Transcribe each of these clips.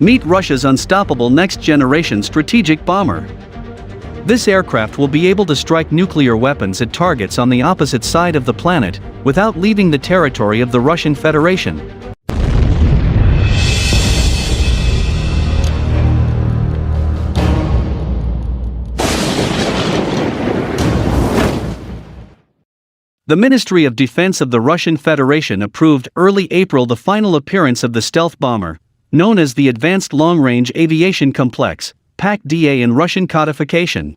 Meet Russia's unstoppable next-generation strategic bomber. This aircraft will be able to strike nuclear weapons at targets on the opposite side of the planet, without leaving the territory of the Russian Federation. The Ministry of Defense of the Russian Federation approved early April the final appearance of the stealth bomber, known as the Advanced Long-Range Aviation Complex, PAK-DA in Russian codification.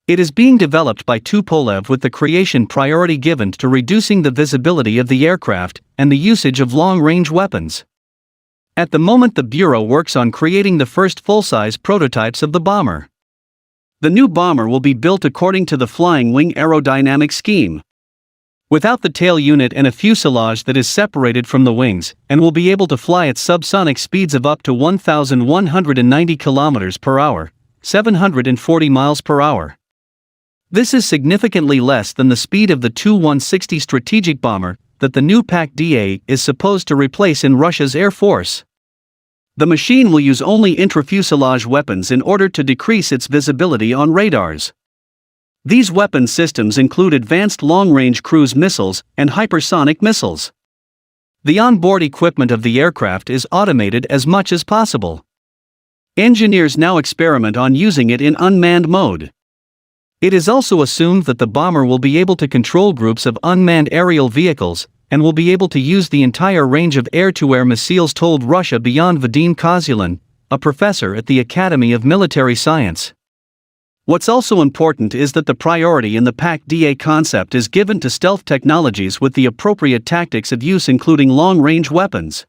It is being developed by Tupolev with the creation priority given to reducing the visibility of the aircraft and the usage of long-range weapons. At the moment, the Bureau works on creating the first full-size prototypes of the bomber. The new bomber will be built according to the flying wing aerodynamic scheme, without the tail unit and a fuselage that is separated from the wings, and will be able to fly at subsonic speeds of up to 1,190 km per hour, 740 miles per hour. This is significantly less than the speed of the Tu-160 strategic bomber that the new PAK-DA is supposed to replace in Russia's Air Force. The machine will use only intrafuselage weapons in order to decrease its visibility on radars. These weapon systems include advanced long-range cruise missiles and hypersonic missiles. The onboard equipment of the aircraft is automated as much as possible. Engineers now experiment on using it in unmanned mode. It is also assumed that the bomber will be able to control groups of unmanned aerial vehicles, and will be able to use the entire range of air-to-air missiles, told Russia Beyond Vadim QUYYN, a professor at the Academy of Military Science. What's also important is that the priority in the PAK-DA concept is given to stealth technologies with the appropriate tactics of use, including long-range weapons.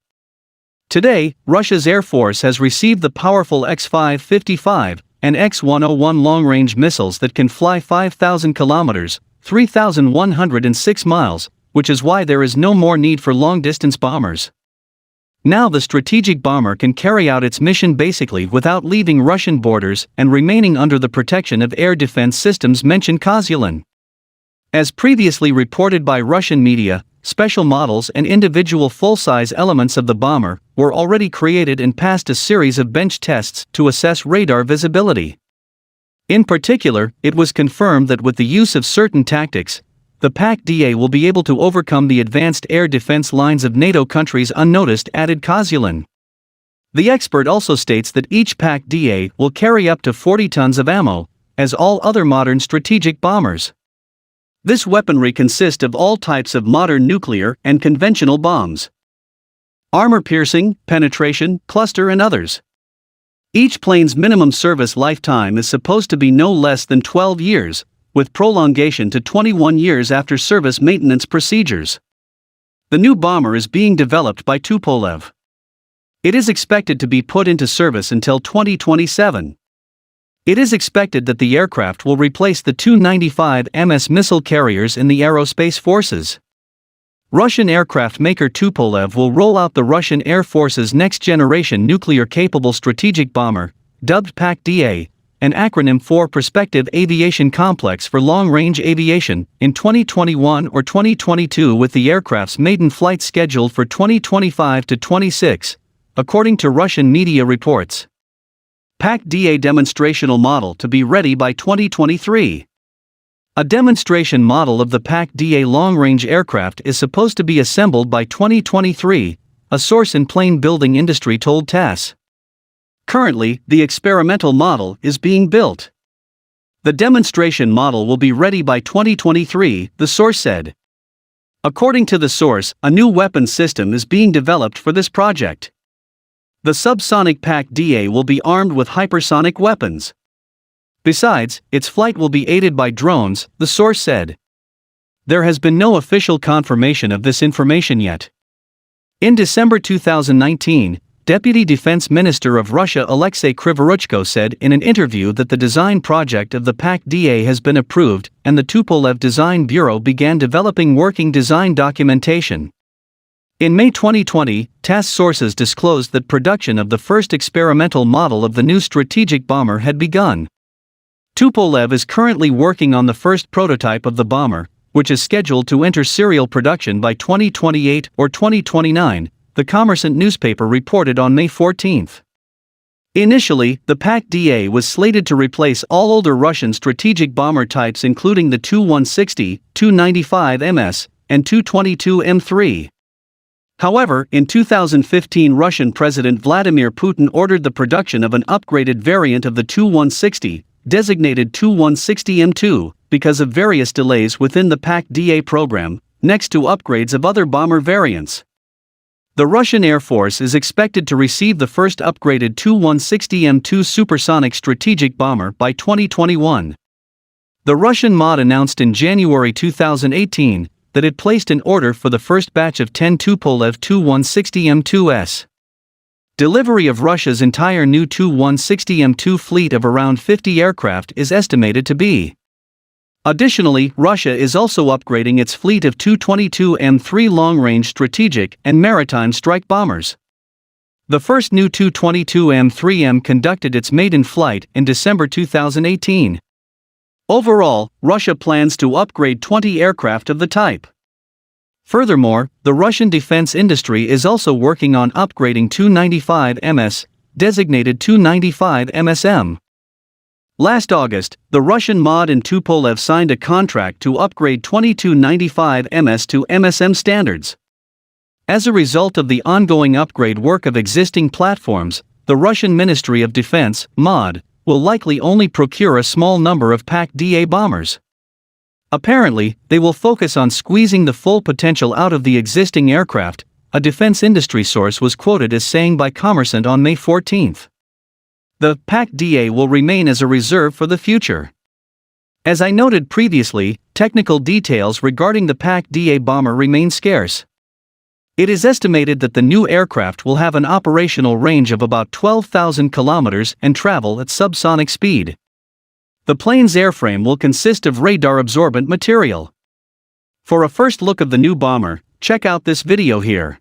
Today, Russia's Air Force has received the powerful X-555 and X-101 long-range missiles that can fly 5,000 kilometers, 3,106 miles, which is why there is no more need for long-distance bombers. Now the strategic bomber can carry out its mission basically without leaving Russian borders and remaining under the protection of air defense systems, mentioned QUYYN. As previously reported by Russian media, special models and individual full-size elements of the bomber were already created and passed a series of bench tests to assess radar visibility. In particular, it was confirmed that with the use of certain tactics, the PAK-DA will be able to overcome the advanced air defense lines of NATO countries unnoticed, added QUYYN. The expert also states that each PAK-DA will carry up to 40 tons of ammo, as all other modern strategic bombers. This weaponry consists of all types of modern nuclear and conventional bombs. Armor-piercing, penetration, cluster and others. Each plane's minimum service lifetime is supposed to be no less than 12 years, with prolongation to 21 years after service maintenance procedures. The new bomber is being developed by Tupolev. It is expected to be put into service until 2027. It is expected that the aircraft will replace the Tu-95 MS missile carriers in the aerospace forces. Russian aircraft maker Tupolev will roll out the Russian Air Force's next-generation nuclear-capable strategic bomber, dubbed PAK-DA, an acronym for Prospective Aviation Complex for Long-Range Aviation, in 2021 or 2022, with the aircraft's maiden flight scheduled for 2025 to 26, according to Russian media reports. PAK-DA demonstrational model to be ready by 2023. A demonstration model of the PAK-DA long-range aircraft is supposed to be assembled by 2023, a source in plane building industry told TASS. Currently, the experimental model is being built. The demonstration model will be ready by 2023, the source said. According to the source, a new weapon system is being developed for this project. The subsonic PAK-DA will be armed with hypersonic weapons. Besides, its flight will be aided by drones, the source said. There has been no official confirmation of this information yet. In December 2019, Deputy Defense Minister of Russia Alexei Krivoruchko said in an interview that the design project of the PAK-DA has been approved and the Tupolev Design Bureau began developing working design documentation. In May 2020, TASS sources disclosed that production of the first experimental model of the new strategic bomber had begun. Tupolev is currently working on the first prototype of the bomber, which is scheduled to enter serial production by 2028 or 2029, the Kommersant newspaper reported on May 14. Initially, the PAK-DA was slated to replace all older Russian strategic bomber types including the Tu-160, Tu-95MS, and Tu-22M3. However, in 2015 Russian President Vladimir Putin ordered the production of an upgraded variant of the Tu-160, designated Tu-160M2, because of various delays within the PAK-DA program, next to upgrades of other bomber variants. The Russian Air Force is expected to receive the first upgraded Tu-160M2 supersonic strategic bomber by 2021. The Russian MOD announced in January 2018 that it placed an order for the first batch of 10 Tupolev Tu-160M2s. Delivery of Russia's entire new Tu-160M2 fleet of around 50 aircraft is estimated to be. Additionally, Russia is also upgrading its fleet of Tu-22M3 long-range strategic and maritime strike bombers. The first new Tu-22M3M conducted its maiden flight in December 2018. Overall, Russia plans to upgrade 20 aircraft of the type. Furthermore, the Russian defense industry is also working on upgrading Tu-95MS, designated Tu-95MSM. Last August, the Russian MOD and Tupolev signed a contract to upgrade 2295MS to MSM standards. As a result of the ongoing upgrade work of existing platforms, the Russian Ministry of Defense, MOD, will likely only procure a small number of PAK-DA bombers. Apparently, they will focus on squeezing the full potential out of the existing aircraft, a defense industry source was quoted as saying by Kommersant on May 14. The PAK-DA will remain as a reserve for the future. As I noted previously, technical details regarding the PAK-DA bomber remain scarce. It is estimated that the new aircraft will have an operational range of about 12,000 kilometers and travel at subsonic speed. The plane's airframe will consist of radar-absorbent material. For a first look of the new bomber, check out this video here.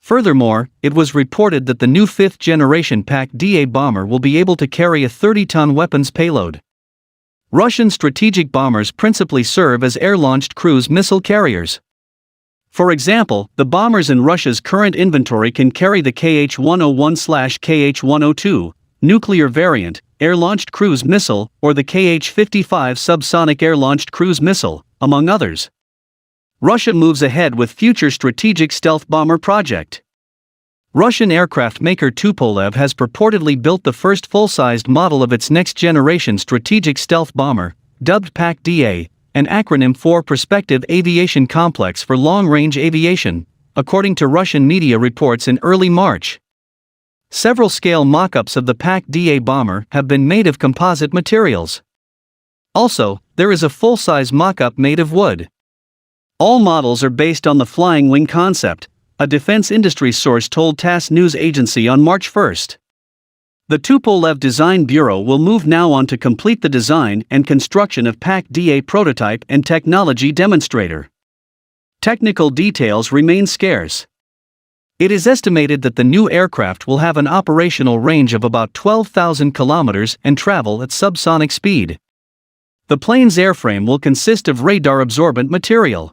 Furthermore, it was reported that the new 5th-generation PAK-DA bomber will be able to carry a 30-ton weapons payload. Russian strategic bombers principally serve as air-launched cruise missile carriers. For example, the bombers in Russia's current inventory can carry the Kh-101/Kh-102, nuclear variant, air-launched cruise missile, or the Kh-55 subsonic air-launched cruise missile, among others. Russia moves ahead with future strategic stealth bomber project. Russian aircraft maker Tupolev has purportedly built the first full-sized model of its next-generation strategic stealth bomber, dubbed PAK-DA, an acronym for Prospective Aviation Complex for Long-Range Aviation, according to Russian media reports in early March. Several scale mock-ups of the PAK-DA bomber have been made of composite materials. Also, there is a full-size mock-up made of wood. All models are based on the flying wing concept, a defense industry source told TASS news agency on March 1. The Tupolev Design Bureau will move now on to complete the design and construction of PAK-DA prototype and technology demonstrator. Technical details remain scarce. It is estimated that the new aircraft will have an operational range of about 12,000 kilometers and travel at subsonic speed. The plane's airframe will consist of radar-absorbent material.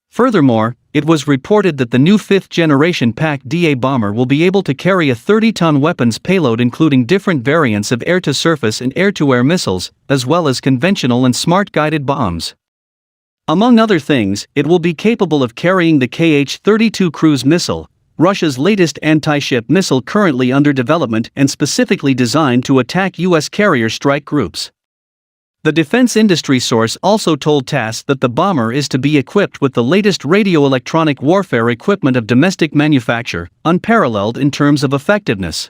Furthermore, it was reported that the new 5th-generation PAK-DA bomber will be able to carry a 30-ton weapons payload including different variants of air-to-surface and air-to-air missiles, as well as conventional and smart-guided bombs. Among other things, it will be capable of carrying the Kh-32 cruise missile, Russia's latest anti-ship missile currently under development and specifically designed to attack U.S. carrier strike groups. The defense industry source also told TASS that the bomber is to be equipped with the latest radio-electronic warfare equipment of domestic manufacture, unparalleled in terms of effectiveness.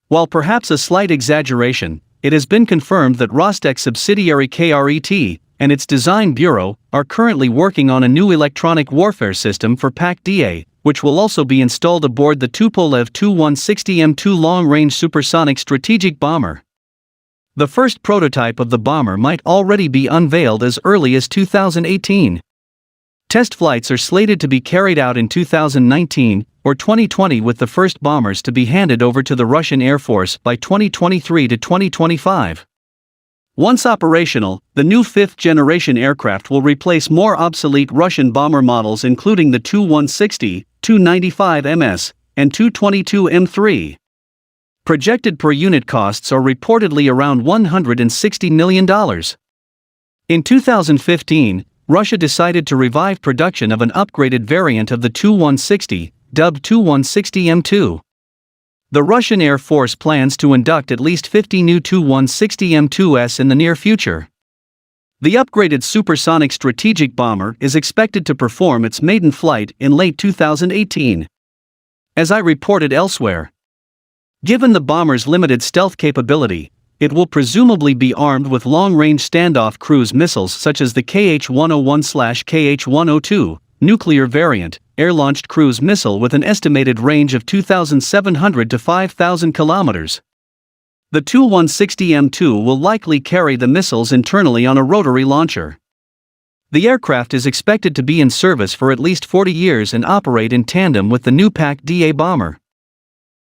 While perhaps a slight exaggeration, it has been confirmed that Rostec subsidiary KRET and its design bureau are currently working on a new electronic warfare system for PAK-DA, which will also be installed aboard the Tupolev Tu-160M2 long-range supersonic strategic bomber. The first prototype of the bomber might already be unveiled as early as 2018. Test flights are slated to be carried out in 2019 or 2020 with the first bombers to be handed over to the Russian Air Force by 2023 to 2025. Once operational, the new 5th-generation aircraft will replace more obsolete Russian bomber models including the Tu-160, Tu-95MS, and Tu-22M3. Projected per-unit costs are reportedly around $160 million. In 2015, Russia decided to revive production of an upgraded variant of the Tu-160, dubbed Tu-160M2. The Russian Air Force plans to induct at least 50 new Tu-160M2s in the near future. The upgraded supersonic strategic bomber is expected to perform its maiden flight in late 2018. As I reported elsewhere, given the bomber's limited stealth capability, it will presumably be armed with long-range standoff cruise missiles such as the KH-101/KH-102 nuclear variant, air-launched cruise missile with an estimated range of 2,700 to 5,000 kilometers. The Tu-160M2 will likely carry the missiles internally on a rotary launcher. The aircraft is expected to be in service for at least 40 years and operate in tandem with the new PAC-DA bomber.